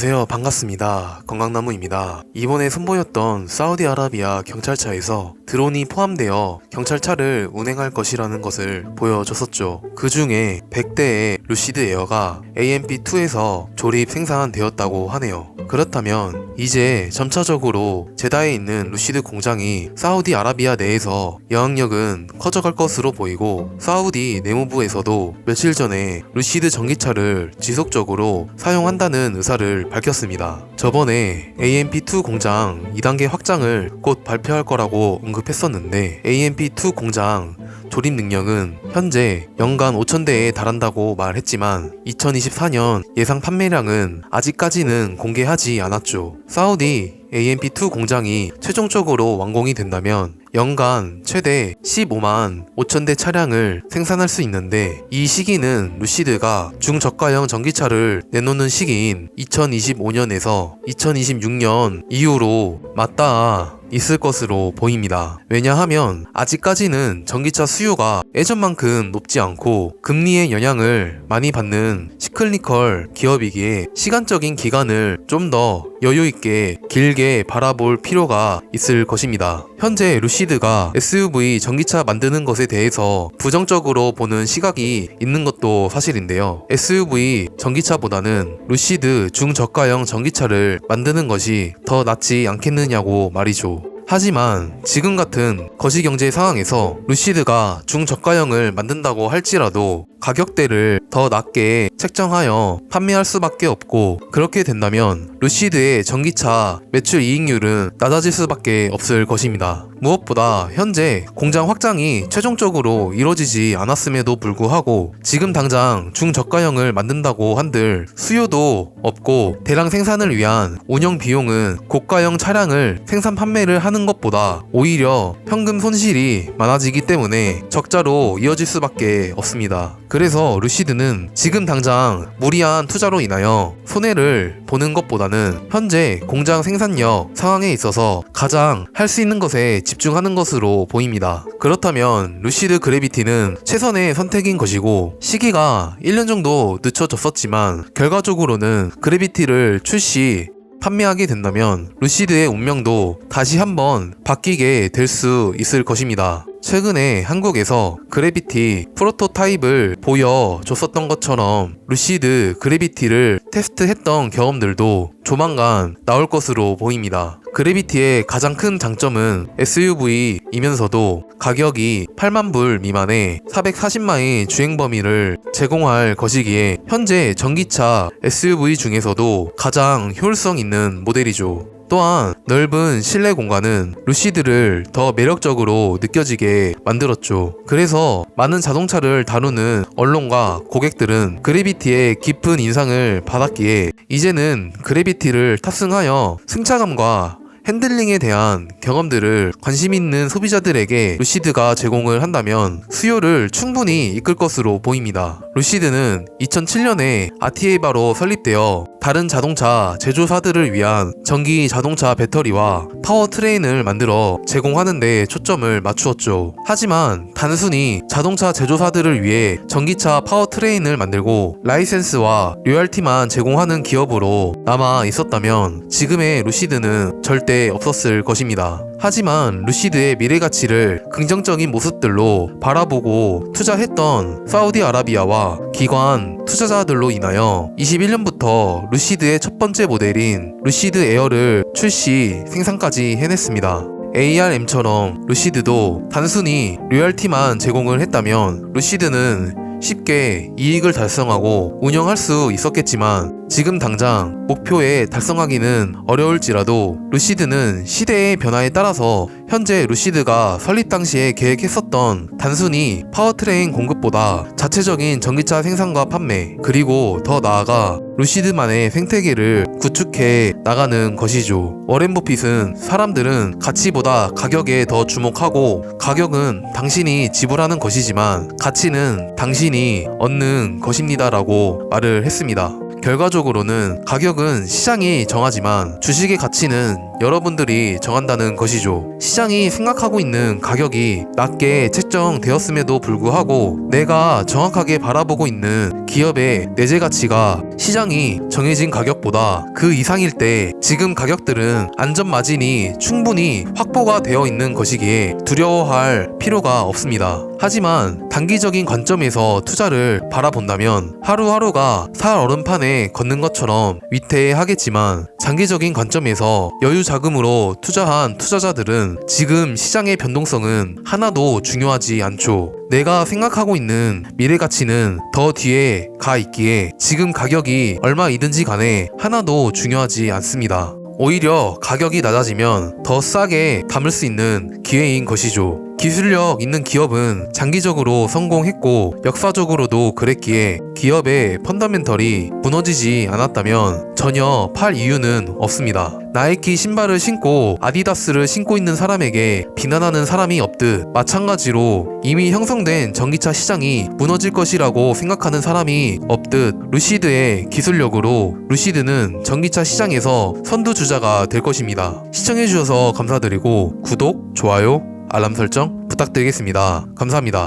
안녕하세요. 반갑습니다. 건강나무입니다. 이번에 선보였던 사우디아라비아 경찰차에서 드론이 포함되어 경찰차를 운행할 것이라는 것을 보여줬었죠. 그 중에 100대의 루시드 에어가 AMP2에서 조립 생산되었다고 하네요. 그렇다면 이제 점차적으로 제다에 있는 루시드 공장이 사우디아라비아 내에서 영향력은 커져갈 것으로 보이고, 사우디 내무부에서도 며칠 전에 루시드 전기차를 지속적으로 사용한다는 의사를 밝혔습니다. 저번에 AMP2 공장 2단계 확장을 곧 발표할 거라고 언급했었는데, AMP2 공장 조립 능력은 현재 연간 5,000대에 달한다고 말했지만 2024년 예상 판매량은 아직까지는 공개하지 않았죠. 사우디 AMP2 공장이 최종적으로 완공이 된다면 연간 최대 15만 5천대 차량을 생산할 수 있는데, 이 시기는 루시드가 중저가형 전기차를 내놓는 시기인 2025년에서 2026년 이후로 맞닿아 있을 것으로 보입니다. 왜냐하면 아직까지는 전기차 수요가 예전만큼 높지 않고 금리의 영향을 많이 받는 시클리컬 기업이기에 시간적인 기간을 좀 더 여유있게 길게 바라볼 필요가 있을 것입니다. 현재 루시드가 SUV 전기차 만드는 것에 대해서 부정적으로 보는 시각이 있는 것도 사실인데요. SUV 전기차보다는 루시드 중저가형 전기차를 만드는 것이 더 낫지 않겠느냐고 말이죠. 하지만 지금 같은 거시경제 상황에서 루시드가 중저가형을 만든다고 할지라도 가격대를 더 낮게 책정하여 판매할 수밖에 없고, 그렇게 된다면 루시드의 전기차 매출 이익률은 낮아질 수밖에 없을 것입니다. 무엇보다 현재 공장 확장이 최종적으로 이루어지지 않았음에도 불구하고 지금 당장 중저가형을 만든다고 한들 수요도 없고, 대량 생산을 위한 운영 비용은 고가형 차량을 생산 판매를 하는 것보다 오히려 현금 손실이 많아지기 때문에 적자로 이어질 수밖에 없습니다. 그래서 루시드는 지금 당장 무리한 투자로 인하여 손해를 보는 것보다는 현재 공장 생산력 상황에 있어서 가장 할 수 있는 것에 집중하는 것으로 보입니다. 그렇다면 루시드 그래비티는 최선의 선택인 것이고, 시기가 1년 정도 늦춰졌었지만 결과적으로는 그래비티를 판매하게 된다면 루시드의 운명도 다시 한번 바뀌게 될 수 있을 것입니다. 최근에 한국에서 그래비티 프로토타입을 보여줬었던 것처럼 루시드 그래비티를 테스트했던 경험들도 조만간 나올 것으로 보입니다. 그래비티의 가장 큰 장점은 SUV이면서도 가격이 8만 불 미만의 440마일 주행 범위를 제공할 것이기에 현재 전기차 SUV 중에서도 가장 효율성 있는 모델이죠. 또한 넓은 실내 공간은 루시드를 더 매력적으로 느껴지게 만들었죠. 그래서 많은 자동차를 다루는 언론과 고객들은 그래비티의 깊은 인상을 받았기에 이제는 그래비티를 탑승하여 승차감과 핸들링에 대한 경험들을 관심 있는 소비자들에게 루시드가 제공을 한다면 수요를 충분히 이끌 것으로 보입니다. 루시드는 2007년에 아티에바로 설립되어 다른 자동차 제조사들을 위한 전기 자동차 배터리와 파워트레인을 만들어 제공하는 데 초점을 맞추었죠. 하지만 단순히 자동차 제조사들을 위해 전기차 파워트레인을 만들고 라이센스와 로열티만 제공하는 기업으로 남아 있었다면 지금의 루시드는 절대 없었을 것입니다. 하지만 루시드의 미래 가치를 긍정적인 모습들로 바라보고 투자했던 사우디아라비아와 기관 투자자들로 인하여 21년부터 루시드의 첫 번째 모델인 루시드 에어를 생산까지 해냈습니다. ARM처럼 루시드도 단순히 로열티만 제공을 했다면 루시드는 쉽게 이익을 달성하고 운영할 수 있었겠지만 지금 당장 목표에 달성하기는 어려울지라도 루시드는 시대의 변화에 따라서 현재 루시드가 설립 당시에 계획했었던 단순히 파워트레인 공급보다 자체적인 전기차 생산과 판매, 그리고 더 나아가 루시드만의 생태계를 구축해 나가는 것이죠. 워렌 버핏은 사람들은 가치보다 가격에 더 주목하고 가격은 당신이 지불하는 것이지만 가치는 당신이 얻는 것입니다라고 말을 했습니다. 결과적으로는 가격은 시장이 정하지만 주식의 가치는 여러분들이 정한다는 것이죠. 시장이 생각하고 있는 가격이 낮게 책정되었음에도 불구하고 내가 정확하게 바라보고 있는 기업의 내재 가치가 시장이 정해진 가격보다 그 이상일 때 지금 가격들은 안전 마진이 충분히 확보가 되어 있는 것이기에 두려워할 필요가 없습니다. 하지만 단기적인 관점에서 투자를 바라본다면 하루하루가 살 얼음판에 걷는 것처럼 위태하겠지만 장기적인 관점에서 여유 자금으로 투자한 투자자들은 지금 시장의 변동성은 하나도 중요하지 않죠. 내가 생각하고 있는 미래 가치는 더 뒤에 가 있기에 지금 가격이 얼마이든지 간에 하나도 중요하지 않습니다. 오히려 가격이 낮아지면 더 싸게 담을 수 있는 기회인 것이죠. 기술력 있는 기업은 장기적으로 성공했고 역사적으로도 그랬기에 기업의 펀더멘털이 무너지지 않았다면 전혀 팔 이유는 없습니다. 나이키 신발을 신고 아디다스를 신고 있는 사람에게 비난하는 사람이 없듯 마찬가지로 이미 형성된 전기차 시장이 무너질 것이라고 생각하는 사람이 없듯 루시드의 기술력으로 루시드는 전기차 시장에서 선두주자가 될 것입니다. 시청해주셔서 감사드리고 구독, 좋아요, 알람 설정 부탁드리겠습니다. 감사합니다.